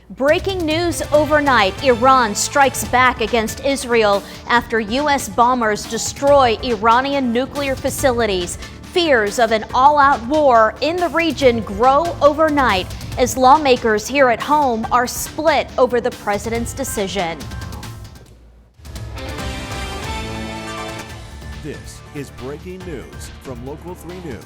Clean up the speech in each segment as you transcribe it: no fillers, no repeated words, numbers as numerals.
Breaking news overnight, Iran strikes back against Israel after U.S. bombers destroy Iranian nuclear facilities. Fears of an all-out war in the region grow overnight as lawmakers here at home are split over the president's decision. This is breaking news from Local 3 News.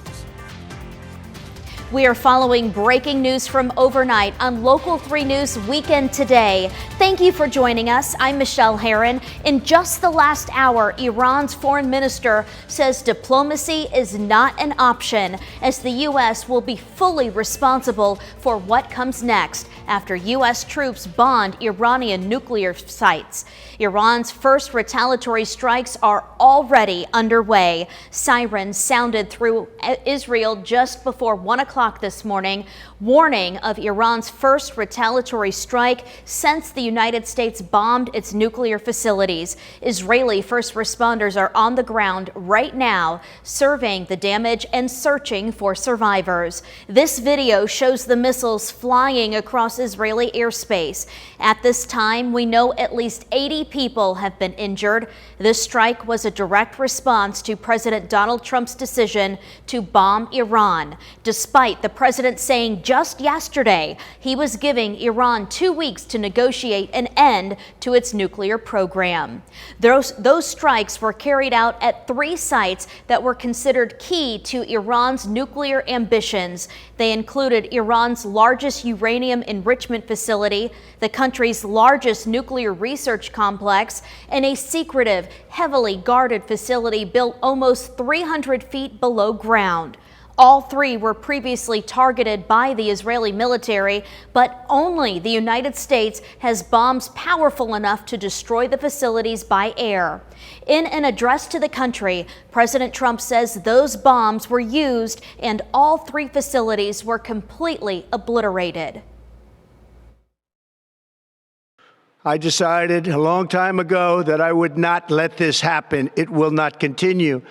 We are following breaking news from overnight on Local 3 News Weekend Today. Thank you for joining us. I'm Michelle Herron. In just the last hour, Iran's foreign minister says diplomacy is not an option, as the U.S. will be fully responsible for what comes next after U.S. troops bombed Iranian nuclear sites. Iran's first retaliatory strikes are already underway. Sirens sounded through Israel just before 1 o'clock this morning, warning of Iran's first retaliatory strike since the United States bombed its nuclear facilities. Israeli first responders are on the ground right now, surveying the damage and searching for survivors. This video shows the missiles flying across Israeli airspace. At this time, we know at least 80 people have been injured. This strike was a direct response to President Donald Trump's decision to bomb Iran, despite the president saying just yesterday he was giving Iran 2 weeks to negotiate an end to its nuclear program. Those strikes were carried out at 3 sites that were considered key to Iran's nuclear ambitions. They included Iran's largest uranium enrichment facility, the country's largest nuclear research complex, and a secretive, heavily guarded facility built almost 300 feet below ground. All 3 were previously targeted by the Israeli military, but only the United States has bombs powerful enough to destroy the facilities by air. In an address to the country, President Trump says those bombs were used and all 3 facilities were completely obliterated. I decided a long time ago that I would not let this happen. It will not continue.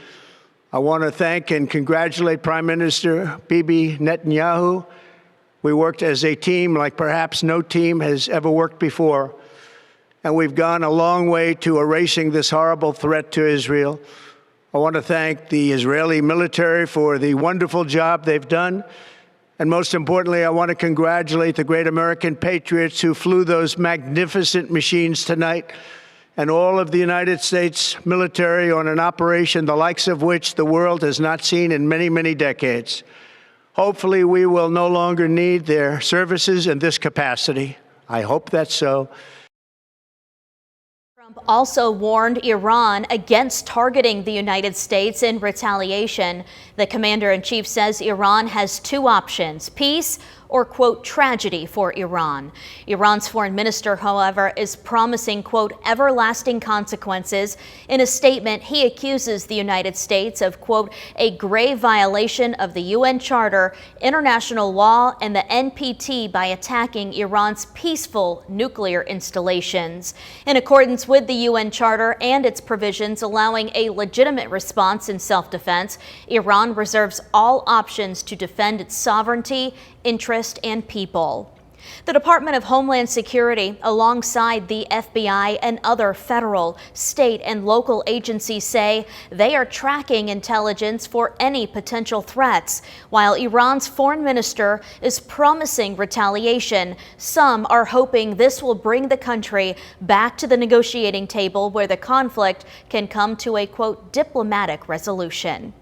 I want to thank and congratulate Prime Minister Bibi Netanyahu. We worked as a team like perhaps no team has ever worked before. And we've gone a long way to erasing this horrible threat to Israel. I want to thank the Israeli military for the wonderful job they've done. And most importantly, I want to congratulate the great American patriots who flew those magnificent machines tonight, and all of the United States military on an operation the likes of which the world has not seen in many, many decades. Hopefully, we will no longer need their services in this capacity. I hope that's so. Trump also warned Iran against targeting the United States in retaliation. The commander-in-chief says Iran has 2 options: peace or, quote, tragedy for Iran. Iran's foreign minister, however, is promising, quote, everlasting consequences. In a statement, he accuses the United States of, quote, a grave violation of the UN Charter, international law, and the NPT by attacking Iran's peaceful nuclear installations. In accordance with the UN Charter and its provisions allowing a legitimate response in self-defense, Iran reserves all options to defend its sovereignty, interest, and people. The Department of Homeland Security, alongside the FBI and other federal, state, and local agencies, say they are tracking intelligence for any potential threats. While Iran's foreign minister is promising retaliation, some are hoping this will bring the country back to the negotiating table where the conflict can come to a, quote, diplomatic resolution.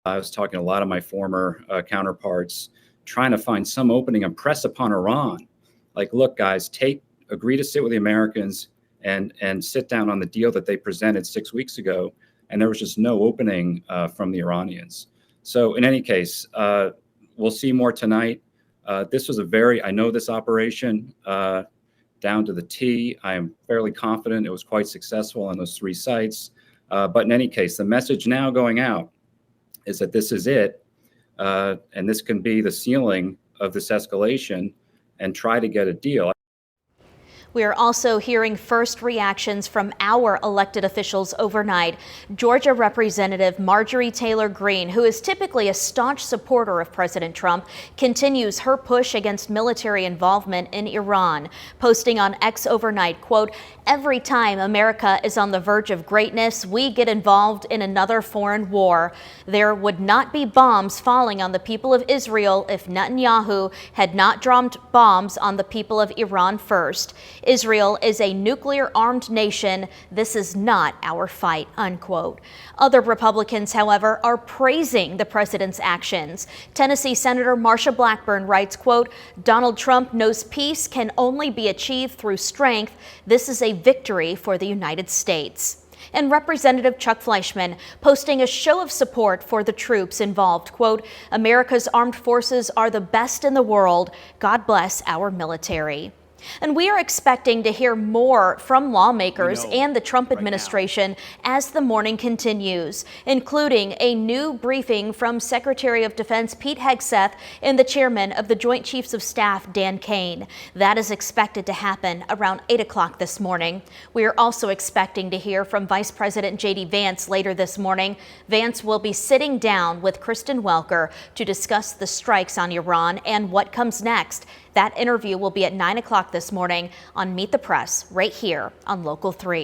I was talking to a lot of my former counterparts, trying to find some opening and press upon Iran. Like, look, guys, agree to sit with the Americans and sit down on the deal that they presented 6 weeks ago. And there was just no opening from the Iranians. So in any case, we'll see more tonight. This was I know this operation down to the T. I am fairly confident it was quite successful on those 3 sites. But in any case, the message now going out is that this is it, and this can be the ceiling of this escalation, and try to get a deal. We are also hearing first reactions from our elected officials overnight. Georgia Representative Marjorie Taylor Greene, who is typically a staunch supporter of President Trump, continues her push against military involvement in Iran, posting on X overnight, quote, "Every time America is on the verge of greatness, we get involved in another foreign war. There would not be bombs falling on the people of Israel if Netanyahu had not dropped bombs on the people of Iran first. Israel is a nuclear-armed nation. This is not our fight," unquote. Other Republicans, however, are praising the president's actions. Tennessee Senator Marsha Blackburn writes, quote, "Donald Trump knows peace can only be achieved through strength. This is a victory for the United States." And Representative Chuck Fleischmann posting a show of support for the troops involved, quote, "America's armed forces are the best in the world. God bless our military." And we are expecting to hear more from lawmakers and the Trump administration as the morning continues, including a new briefing from Secretary of Defense Pete Hegseth and the chairman of the Joint Chiefs of Staff, Dan Kane. That is expected to happen around 8 o'clock this morning. We are also expecting to hear from Vice President J.D. Vance later this morning. Vance will be sitting down with Kristen Welker to discuss the strikes on Iran and what comes next. That interview will be at 9 o'clock this morning on Meet the Press, right here on Local 3.